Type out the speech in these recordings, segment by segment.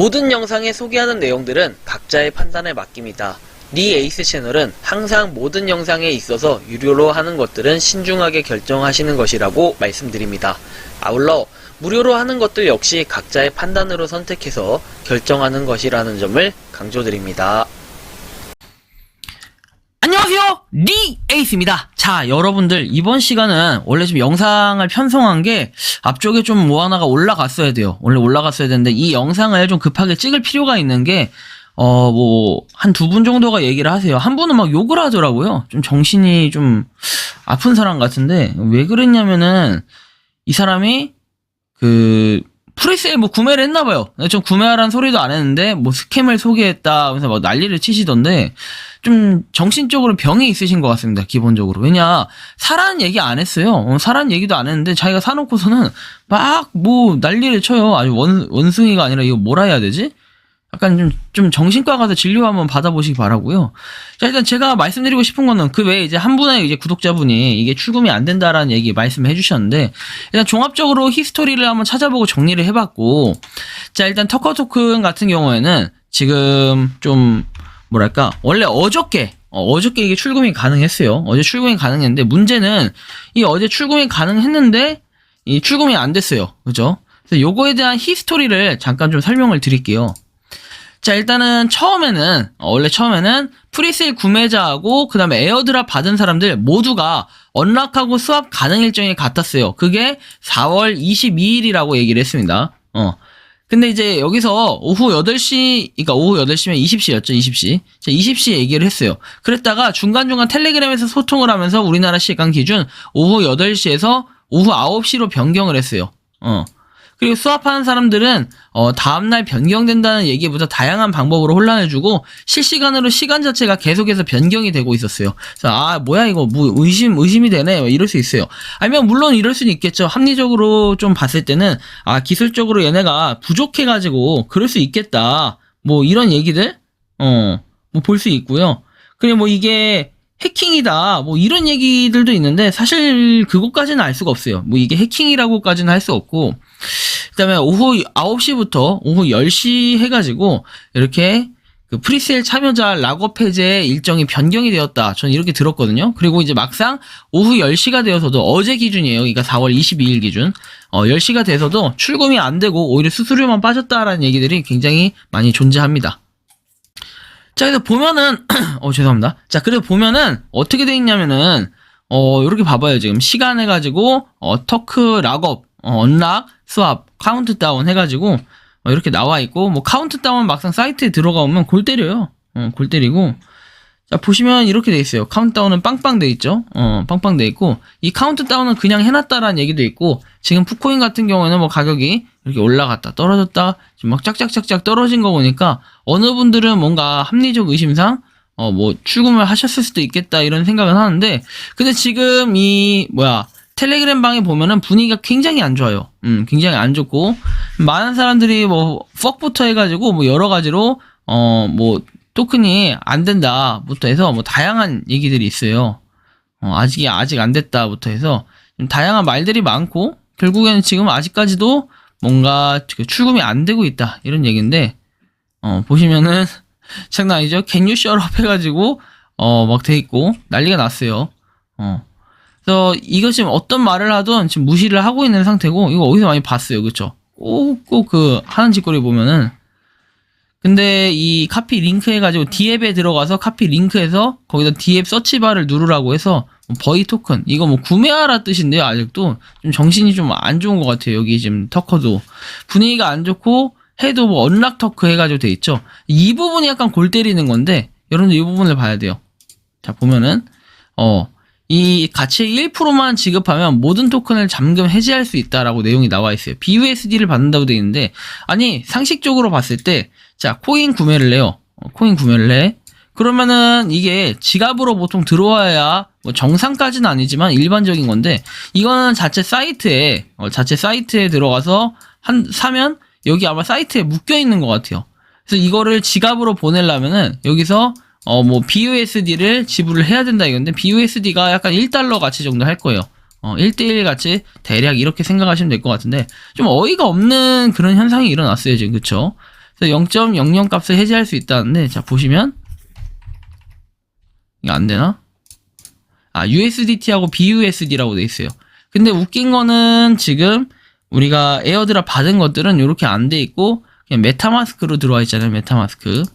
모든 영상에 소개하는 내용들은 각자의 판단에 맡깁니다. 니 에이스 채널은 항상 모든 영상에 있어서 유료로 하는 것들은 신중하게 결정하시는 것이라고 말씀드립니다. 아울러 무료로 하는 것들 역시 각자의 판단으로 선택해서 결정하는 것이라는 점을 강조드립니다. 안녕하세요, 니 에이스입니다. 자, 여러분들 이번 시간은 원래 좀 영상을 편성한 게 앞쪽에 좀 뭐 하나가 올라갔어야 돼요. 원래 올라갔어야 되는데 이 영상을 좀 급하게 찍을 필요가 있는 게 한 두 분 정도가 얘기를 하세요. 한 분은 막 욕을 하더라고요. 좀 정신이 좀 아픈 사람 같은데 왜 그랬냐면은 이 사람이 프리세일 뭐 구매를 했나봐요. 좀 구매하라는 소리도 안 했는데 뭐 스캠을 소개했다 하면서 막 난리를 치시던데 좀 정신적으로 병이 있으신 것 같습니다. 기본적으로. 왜냐 사라는 얘기 안 했어요. 사라는 얘기도 안 했는데 자기가 사놓고서는 막 뭐 난리를 쳐요. 아주 원숭이가 아니라 이거 뭐라 해야 되지? 약간 좀 정신과 가서 진료 한번 받아보시기 바라고요. 자, 일단 제가 말씀드리고 싶은 거는 그 외에 이제 한 분의 이제 구독자분이 이게 출금이 안 된다라는 얘기 말씀해 주셨는데, 일단 종합적으로 히스토리를 한번 찾아보고 정리를 해봤고, 자, 일단 터커 토큰 같은 경우에는 지금 좀 뭐랄까, 원래 어저께 이게 출금이 가능했어요. 어제 출금이 가능했는데, 문제는 이 어제 출금이 가능했는데 이 출금이 안 됐어요. 그죠? 그래서 요거에 대한 히스토리를 잠깐 좀 설명을 드릴게요. 자, 일단은 원래 처음에는 프리세일 구매자하고 그 다음에 에어드랍 받은 사람들 모두가 언락하고 스왑 가능 일정이 같았어요. 그게 4월 22일이라고 얘기를 했습니다. 근데 이제 여기서 오후 8시, 그러니까 오후 8시면 20시였죠, 20시. 자, 20시 얘기를 했어요. 그랬다가 중간중간 텔레그램에서 소통을 하면서 우리나라 시간 기준 오후 8시에서 오후 9시로 변경을 했어요. 그리고 스왑하는 사람들은 다음날 변경된다는 얘기보다 다양한 방법으로 혼란해주고 실시간으로 시간 자체가 계속해서 변경이 되고 있었어요. 그래서 뭐야 이거 뭐 의심이 되네 이럴 수 있어요. 아니면 물론 이럴 수는 있겠죠. 합리적으로 좀 봤을 때는 기술적으로 얘네가 부족해가지고 그럴 수 있겠다. 뭐 이런 얘기들 뭐 볼 수 있고요. 그리고 뭐 이게 해킹이다 뭐 이런 얘기들도 있는데 사실 그것까지는 알 수가 없어요. 뭐 이게 해킹이라고까지는 할 수 없고, 그 다음에 오후 9시부터 오후 10시 해가지고 이렇게 그 프리세일 참여자 락업 해제 일정이 변경이 되었다. 저는 이렇게 들었거든요. 그리고 이제 막상 오후 10시가 되어서도 어제 기준이에요. 그러니까 4월 22일 기준 10시가 돼서도 출금이 안 되고 오히려 수수료만 빠졌다라는 얘기들이 굉장히 많이 존재합니다. 자, 그래서 보면은 죄송합니다. 자, 그래서 보면은 어떻게 돼 있냐면은 이렇게 봐봐요. 지금 시간 해가지고 터크 락업 언락 스왑 카운트다운 해가지고 이렇게 나와 있고, 뭐 카운트다운 막상 사이트에 들어가 보면 골 때려요. 골 때리고, 자 보시면 이렇게 돼 있어요. 카운트다운은 빵빵 돼 있죠. 빵빵 돼 있고, 이 카운트다운은 그냥 해놨다라는 얘기도 있고, 지금 푸코인 같은 경우에는 뭐 가격이 이렇게 올라갔다 떨어졌다 지금 막 짝짝짝짝 떨어진 거 보니까 어느 분들은 뭔가 합리적 의심상 뭐 출금을 하셨을 수도 있겠다 이런 생각은 하는데, 근데 지금 텔레그램 방에 보면은 분위기가 굉장히 안 좋아요. 굉장히 안 좋고, 많은 사람들이 뭐 퍽부터 해가지고 뭐 여러 가지로 뭐 토큰이 안 된다부터 해서 뭐 다양한 얘기들이 있어요. 아직 안 됐다부터 해서 좀 다양한 말들이 많고, 결국에는 지금 아직까지도 뭔가 출금이 안 되고 있다 이런 얘기인데, 보시면은 장난 아니죠? Can you shut up 해가지고 막 돼 있고 난리가 났어요. 그래서 이거 지금 어떤 말을 하든 지금 무시를 하고 있는 상태고, 이거 어디서 많이 봤어요. 그쵸? 꼭 하는 짓거리 보면은. 근데 이 카피 링크 해가지고 D앱에 들어가서 카피 링크해서 거기다 D앱 서치바를 누르라고 해서 버이 토큰 이거 뭐 구매하라 뜻인데요. 아직도 좀 정신이 좀 안 좋은 것 같아요. 여기 지금 터커도 분위기가 안 좋고, 해도 뭐 언락 터크 해가지고 돼 있죠. 이 부분이 약간 골 때리는 건데, 여러분들 이 부분을 봐야 돼요. 자 보면은 이 가치의 1%만 지급하면 모든 토큰을 잠금 해지할 수 있다라고 내용이 나와 있어요. BUSD를 받는다고 되어 있는데, 아니 상식적으로 봤을 때 자 코인 구매를 해요. 코인 구매를 해. 그러면은 이게 지갑으로 보통 들어와야 뭐 정상까지는 아니지만 일반적인 건데, 이거는 자체 사이트에 들어가서 사면 여기 아마 사이트에 묶여 있는 것 같아요. 그래서 이거를 지갑으로 보내려면은 여기서 뭐 BUSD를 지불을 해야 된다 이건데, BUSD가 약간 1달러 가치 정도 할 거예요. 1대1 가치 대략 이렇게 생각하시면 될 것 같은데, 좀 어이가 없는 그런 현상이 일어났어요 지금. 그쵸? 그래서 0.00 값을 해제할 수 있다는데, 자, 보시면, 이거 안 되나? USDT하고 BUSD라고 돼 있어요. 근데 웃긴 거는 지금 우리가 에어드랍 받은 것들은 이렇게 안 돼 있고, 그냥 메타마스크로 들어와 있잖아요, 메타마스크.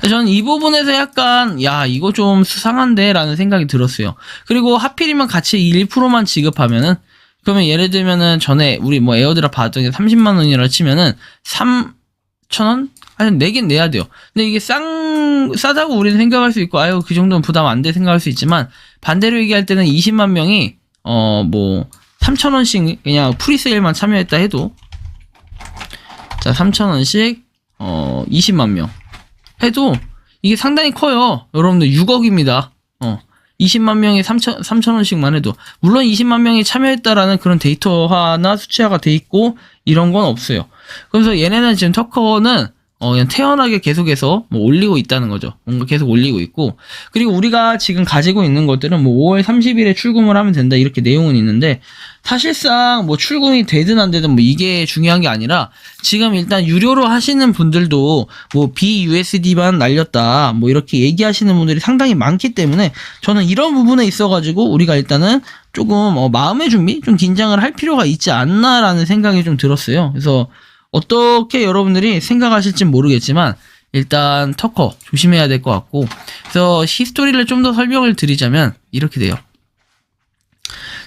저는 이 부분에서 약간, 야, 이거 좀 수상한데? 라는 생각이 들었어요. 그리고 하필이면 같이 1%만 지급하면은, 그러면 예를 들면은 전에 우리 뭐 에어드랍 받은 게 30만원이라 치면은 3,000원? 아니, 내긴 내야 돼요. 근데 이게 싸다고 우리는 생각할 수 있고, 아유, 그 정도는 부담 안 돼 생각할 수 있지만, 반대로 얘기할 때는 20만 명이, 3,000원씩 그냥 프리세일만 참여했다 해도, 자, 3,000원씩, 20만 명. 해도, 이게 상당히 커요. 여러분들 6억입니다. 20만 명이 3,000원씩만 해도. 물론 20만 명이 참여했다라는 그런 데이터화나 수치화가 돼 있고, 이런 건 없어요. 그래서 얘네는 지금 터커는, 그냥 태연하게 계속해서 뭐 올리고 있다는 거죠. 뭔가 계속 올리고 있고. 그리고 우리가 지금 가지고 있는 것들은 뭐 5월 30일에 출금을 하면 된다. 이렇게 내용은 있는데, 사실상 뭐 출금이 되든 안 되든 뭐 이게 중요한 게 아니라, 지금 일단 유료로 하시는 분들도 뭐 BUSD만 날렸다. 뭐 이렇게 얘기하시는 분들이 상당히 많기 때문에, 저는 이런 부분에 있어가지고 우리가 일단은 조금 마음의 준비? 좀 긴장을 할 필요가 있지 않나라는 생각이 좀 들었어요. 그래서 어떻게 여러분들이 생각하실진 모르겠지만, 일단 터커 조심해야 될 것 같고, 그래서 히스토리를 좀 더 설명을 드리자면 이렇게 돼요.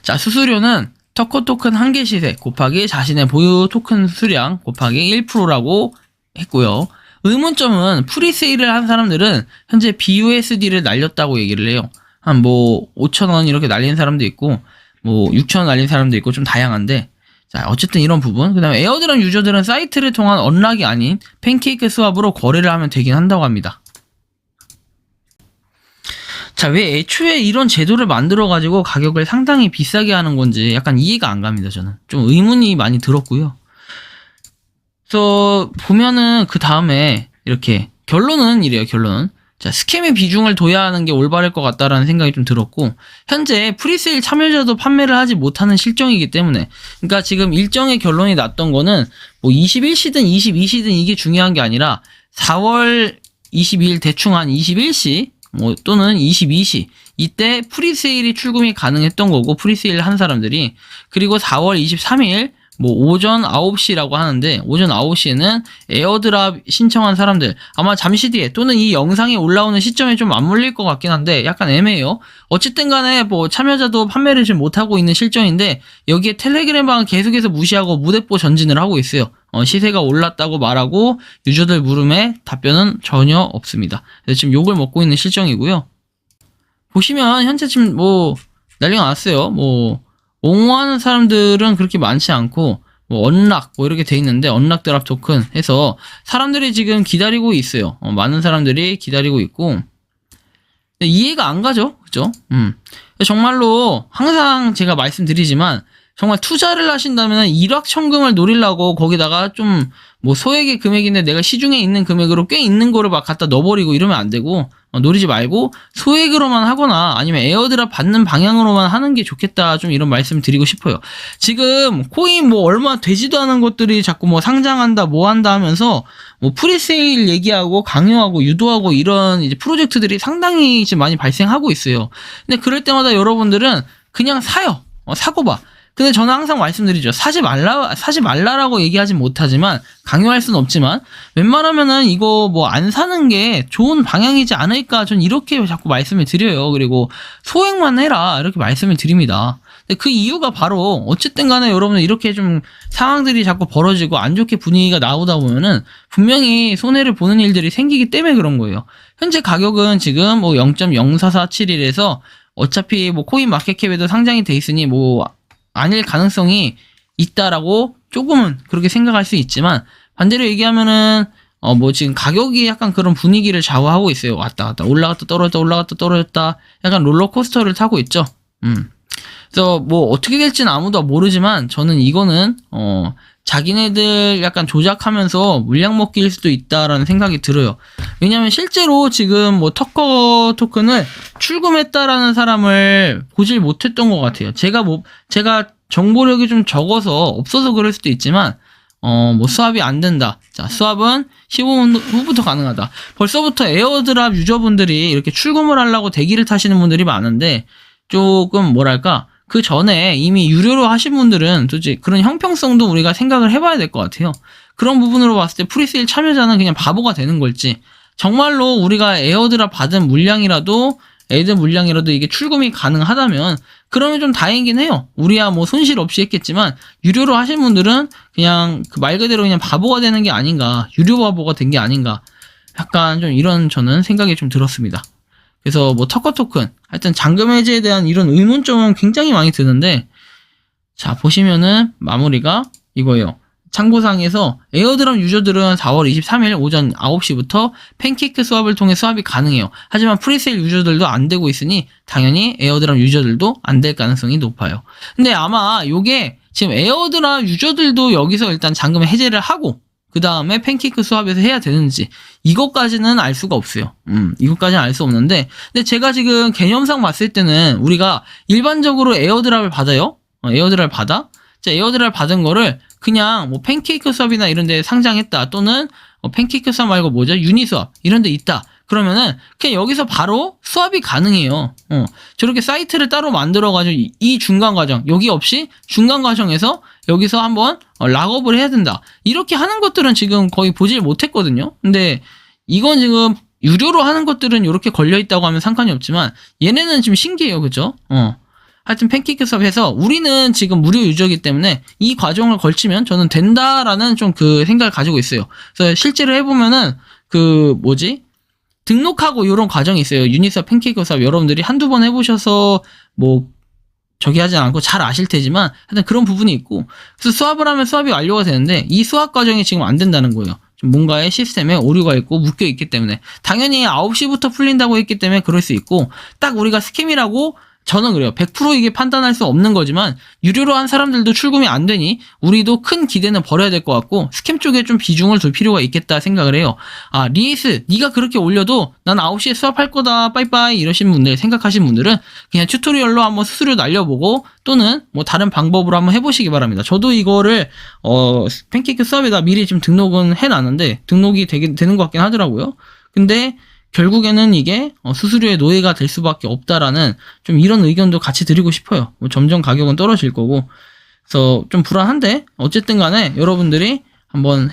자, 수수료는 터커 토큰 1개 시세 곱하기 자신의 보유 토큰 수량 곱하기 1%라고 했고요. 의문점은 프리세일을 한 사람들은 현재 BUSD를 날렸다고 얘기를 해요. 한 뭐 5,000원 이렇게 날린 사람도 있고, 뭐 6,000원 날린 사람도 있고, 좀 다양한데, 자, 어쨌든 이런 부분. 그 다음에 에어드랍 유저들은 사이트를 통한 언락이 아닌 팬케이크 스왑으로 거래를 하면 되긴 한다고 합니다. 자, 왜 애초에 이런 제도를 만들어가지고 가격을 상당히 비싸게 하는 건지 약간 이해가 안 갑니다, 저는. 좀 의문이 많이 들었고요. 그래서 보면은 그 다음에 이렇게 결론은 이래요, 결론은. 자, 스캠의 비중을 둬야 하는 게 올바를 것 같다라는 생각이 좀 들었고, 현재 프리세일 참여자도 판매를 하지 못하는 실정이기 때문에, 그러니까 지금 일정의 결론이 났던 거는 뭐 21시든 22시든 이게 중요한 게 아니라 4월 22일 대충 한 21시 뭐 또는 22시 이때 프리세일이 출금이 가능했던 거고, 프리세일 한 사람들이. 그리고 4월 23일 뭐 오전 9시라고 하는데, 오전 9시에는 에어드랍 신청한 사람들, 아마 잠시 뒤에 또는 이 영상이 올라오는 시점에 좀 맞물릴 것 같긴 한데 약간 애매해요. 어쨌든 간에 뭐 참여자도 판매를 지금 못하고 있는 실정인데, 여기에 텔레그램방은 계속해서 무시하고 무대포 전진을 하고 있어요. 시세가 올랐다고 말하고 유저들 물음에 답변은 전혀 없습니다. 그래서 지금 욕을 먹고 있는 실정이고요. 보시면 현재 지금 뭐 난리가 났어요. 뭐 옹호하는 사람들은 그렇게 많지 않고, 뭐 언락 뭐 이렇게 돼 있는데, 언락 드랍 토큰 해서 사람들이 지금 기다리고 있어요. 많은 사람들이 기다리고 있고, 이해가 안 가죠, 그죠? 정말로 항상 제가 말씀드리지만, 정말 투자를 하신다면 일확천금을 노리려고 거기다가 좀 뭐 소액의 금액인데 내가 시중에 있는 금액으로 꽤 있는 거를 막 갖다 넣어버리고 이러면 안 되고, 노리지 말고 소액으로만 하거나 아니면 에어드랍 받는 방향으로만 하는 게 좋겠다, 좀 이런 말씀 드리고 싶어요. 지금 코인 뭐 얼마 되지도 않은 것들이 자꾸 뭐 상장한다 뭐 한다 하면서 뭐 프리세일 얘기하고 강요하고 유도하고 이런 이제 프로젝트들이 상당히 지금 많이 발생하고 있어요. 근데 그럴 때마다 여러분들은 그냥 사요. 사고 봐. 근데 저는 항상 말씀드리죠. 사지 말라라고 얘기하진 못하지만, 강요할 수는 없지만, 웬만하면은 이거 뭐 안 사는 게 좋은 방향이지 않을까, 전 이렇게 자꾸 말씀을 드려요. 그리고 소액만 해라, 이렇게 말씀을 드립니다. 근데 그 이유가 바로, 어쨌든 간에 여러분들 이렇게 좀 상황들이 자꾸 벌어지고 안 좋게 분위기가 나오다 보면은 분명히 손해를 보는 일들이 생기기 때문에 그런 거예요. 현재 가격은 지금 뭐 0.04471에서 어차피 뭐 코인 마켓캡에도 상장이 돼 있으니 뭐 아닐 가능성이 있다라고 조금은 그렇게 생각할 수 있지만, 반대로 얘기하면은 뭐 지금 가격이 약간 그런 분위기를 좌우하고 있어요. 왔다 갔다 올라갔다 떨어졌다 올라갔다 떨어졌다, 약간 롤러코스터를 타고 있죠. 그래서 뭐 어떻게 될지는 아무도 모르지만, 저는 이거는 자기네들 약간 조작하면서 물량 먹기일 수도 있다라는 생각이 들어요. 왜냐면 실제로 지금 뭐 터커 토큰을 출금했다라는 사람을 보질 못했던 것 같아요. 제가 정보력이 좀 적어서 없어서 그럴 수도 있지만, 뭐 수압이 안 된다. 자, 수압은 15분 후부터 가능하다. 벌써부터 에어드랍 유저분들이 이렇게 출금을 하려고 대기를 타시는 분들이 많은데, 조금 뭐랄까, 그 전에 이미 유료로 하신 분들은 도대체 그런 형평성도 우리가 생각을 해봐야 될 것 같아요. 그런 부분으로 봤을 때 프리세일 참여자는 그냥 바보가 되는 걸지, 정말로 우리가 에어드랍 받은 물량이라도 이게 출금이 가능하다면 그러면 좀 다행이긴 해요. 우리야 뭐 손실 없이 했겠지만 유료로 하신 분들은 그냥 그 말 그대로 그냥 바보가 되는 게 아닌가, 유료 바보가 된 게 아닌가, 약간 좀 이런 저는 생각이 좀 들었습니다. 그래서 뭐 터커 토큰, 하여튼 잔금 해제에 대한 이런 의문점은 굉장히 많이 드는데, 자 보시면은 마무리가 이거예요. 참고사항에서 에어드랍 유저들은 4월 23일 오전 9시부터 팬케이크 수압을 통해 수압이 가능해요. 하지만 프리세일 유저들도 안 되고 있으니 당연히 에어드랍 유저들도 안 될 가능성이 높아요. 근데 아마 요게 지금 에어드랍 유저들도 여기서 일단 잔금 해제를 하고 그 다음에 팬케이크 수압에서 해야 되는지 이것까지는 알 수가 없어요. 이것까지는 알 수 없는데, 근데 제가 지금 개념상 봤을 때는 우리가 일반적으로 에어드랍을 받아요. 에어드랍을 받아. 자, 에어드랍을 받은 거를 그냥 뭐 팬케이크 수압이나 이런 데 상장했다, 또는 팬케이크 수압 말고 뭐죠? 유니수압 이런 데 있다. 그러면은 그냥 여기서 바로 수압이 가능해요. 저렇게 사이트를 따로 만들어가지고 이 중간 과정, 여기 없이 중간 과정에서 여기서 한번 락업을 해야 된다. 이렇게 하는 것들은 지금 거의 보질 못했거든요. 근데 이건 지금 유료로 하는 것들은 이렇게 걸려있다고 하면 상관이 없지만 얘네는 지금 신기해요. 그죠? 하여튼 팬케이크 수업에서 우리는 지금 무료 유저이기 때문에 이 과정을 걸치면 저는 된다라는 좀 그 생각을 가지고 있어요. 그래서 실제로 해보면은 등록하고 이런 과정이 있어요. 유니수업 팬케이크 수업 여러분들이 한두 번 해보셔서 뭐 저기 하지 않고 잘 아실 테지만 하여튼 그런 부분이 있고, 그래서 수압을 하면 수압이 완료가 되는데 이 수압 과정이 지금 안 된다는 거예요. 좀 뭔가의 시스템에 오류가 있고 묶여 있기 때문에, 당연히 9시부터 풀린다고 했기 때문에 그럴 수 있고, 딱 우리가 스캠이라고 저는 그래요. 100% 이게 판단할 수 없는 거지만 유료로 한 사람들도 출금이 안 되니 우리도 큰 기대는 버려야 될 것 같고 스캠 쪽에 좀 비중을 둘 필요가 있겠다 생각을 해요. 아, 리에이스 네가 그렇게 올려도 난 9시에 수업할 거다 빠이빠이 이러신 분들, 생각하신 분들은 그냥 튜토리얼로 한번 수수료 날려보고 또는 뭐 다른 방법으로 한번 해보시기 바랍니다. 저도 이거를 팬케이크 수업에다 미리 좀 등록은 해놨는데 등록이 되는 것 같긴 하더라고요. 근데 결국에는 이게 수수료의 노예가 될 수밖에 없다라는 좀 이런 의견도 같이 드리고 싶어요. 뭐 점점 가격은 떨어질 거고, 그래서 좀 불안한데 어쨌든 간에 여러분들이 한번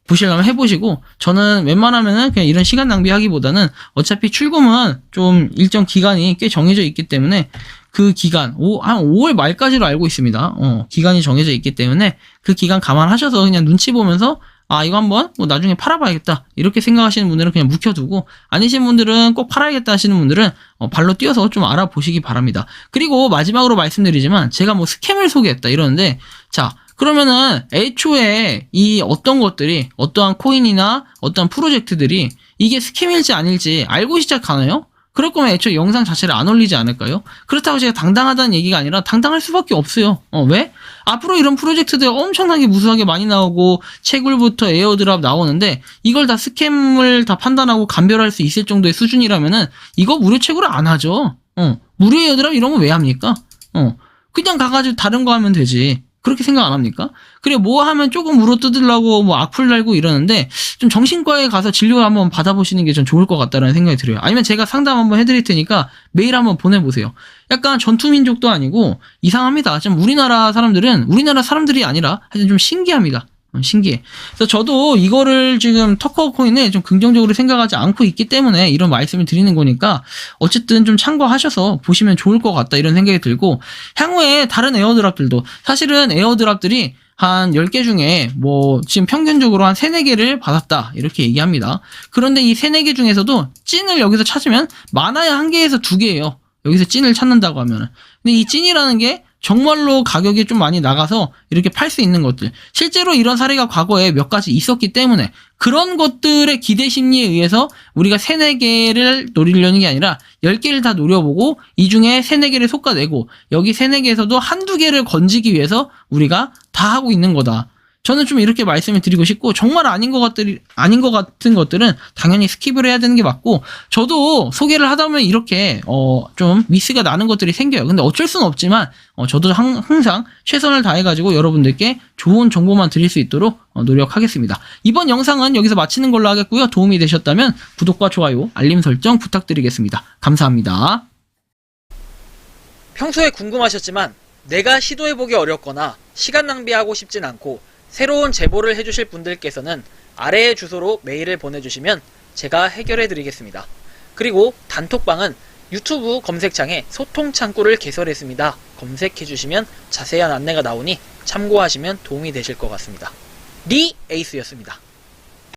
보시려면 해보시고, 저는 웬만하면은 그냥 이런 시간 낭비하기보다는 어차피 출금은 좀 일정 기간이 꽤 정해져 있기 때문에 그 기간 한 5월 말까지로 알고 있습니다. 기간이 정해져 있기 때문에 그 기간 감안하셔서 그냥 눈치 보면서 이거 한번 뭐 나중에 팔아봐야겠다 이렇게 생각하시는 분들은 그냥 묵혀두고, 아니신 분들은 꼭 팔아야겠다 하시는 분들은 발로 뛰어서 좀 알아보시기 바랍니다. 그리고 마지막으로 말씀드리지만 제가 뭐 스캠을 소개했다 이러는데, 자 그러면은 애초에 이 어떤 것들이, 어떠한 코인이나 어떠한 프로젝트들이 이게 스캠일지 아닐지 알고 시작하나요? 그럴 거면 애초에 영상 자체를 안 올리지 않을까요? 그렇다고 제가 당당하다는 얘기가 아니라 당당할 수밖에 없어요. 왜? 앞으로 이런 프로젝트들 엄청나게 무수하게 많이 나오고 채굴부터 에어드랍 나오는데 이걸 다 스캠을 다 판단하고 감별할 수 있을 정도의 수준이라면은 이거 무료 채굴을 안 하죠. 무료 에어드랍 이런 거 왜 합니까? 그냥 가가지고 다른 거 하면 되지. 그렇게 생각 안 합니까? 그래 뭐 하면 조금 물어뜯으려고 뭐 악플 달고 이러는데 좀 정신과에 가서 진료 한번 받아보시는 게 전 좋을 것 같다라는 생각이 들어요. 아니면 제가 상담 한번 해드릴 테니까 메일 한번 보내보세요. 약간 전투민족도 아니고 이상합니다. 좀 우리나라 사람들이 아니라 하여튼 좀 신기합니다. 신기해. 그래서 저도 이거를 지금 터커 코인에 좀 긍정적으로 생각하지 않고 있기 때문에 이런 말씀을 드리는 거니까 어쨌든 좀 참고하셔서 보시면 좋을 것 같다 이런 생각이 들고, 향후에 다른 에어드랍들도 사실은 에어드랍들이 한 10개 중에 뭐 지금 평균적으로 한 3, 4개를 받았다 이렇게 얘기합니다. 그런데 이 3, 4개 중에서도 찐을 여기서 찾으면 많아야 1개에서 2개예요. 여기서 찐을 찾는다고 하면은. 근데 이 찐이라는 게 정말로 가격이 좀 많이 나가서 이렇게 팔 수 있는 것들, 실제로 이런 사례가 과거에 몇 가지 있었기 때문에 그런 것들의 기대 심리에 의해서 우리가 3, 4개를 노리려는 게 아니라 10개를 다 노려보고 이 중에 3, 4개를 솎아내고 여기 3, 4개에서도 한두 개를 건지기 위해서 우리가 다 하고 있는 거다. 저는 좀 이렇게 말씀을 드리고 싶고, 정말 아닌 것 같은 것들은 당연히 스킵을 해야 되는 게 맞고, 저도 소개를 하다 보면 이렇게 좀 미스가 나는 것들이 생겨요. 근데 어쩔 수는 없지만 저도 항상 최선을 다해가지고 여러분들께 좋은 정보만 드릴 수 있도록 노력하겠습니다. 이번 영상은 여기서 마치는 걸로 하겠고요. 도움이 되셨다면 구독과 좋아요, 알림 설정 부탁드리겠습니다. 감사합니다. 평소에 궁금하셨지만 내가 시도해보기 어렵거나 시간 낭비하고 싶진 않고 새로운 제보를 해주실 분들께서는 아래의 주소로 메일을 보내주시면 제가 해결해드리겠습니다. 그리고 단톡방은 유튜브 검색창에 소통 창구를 개설했습니다. 검색해주시면 자세한 안내가 나오니 참고하시면 도움이 되실 것 같습니다. 리 에이스였습니다.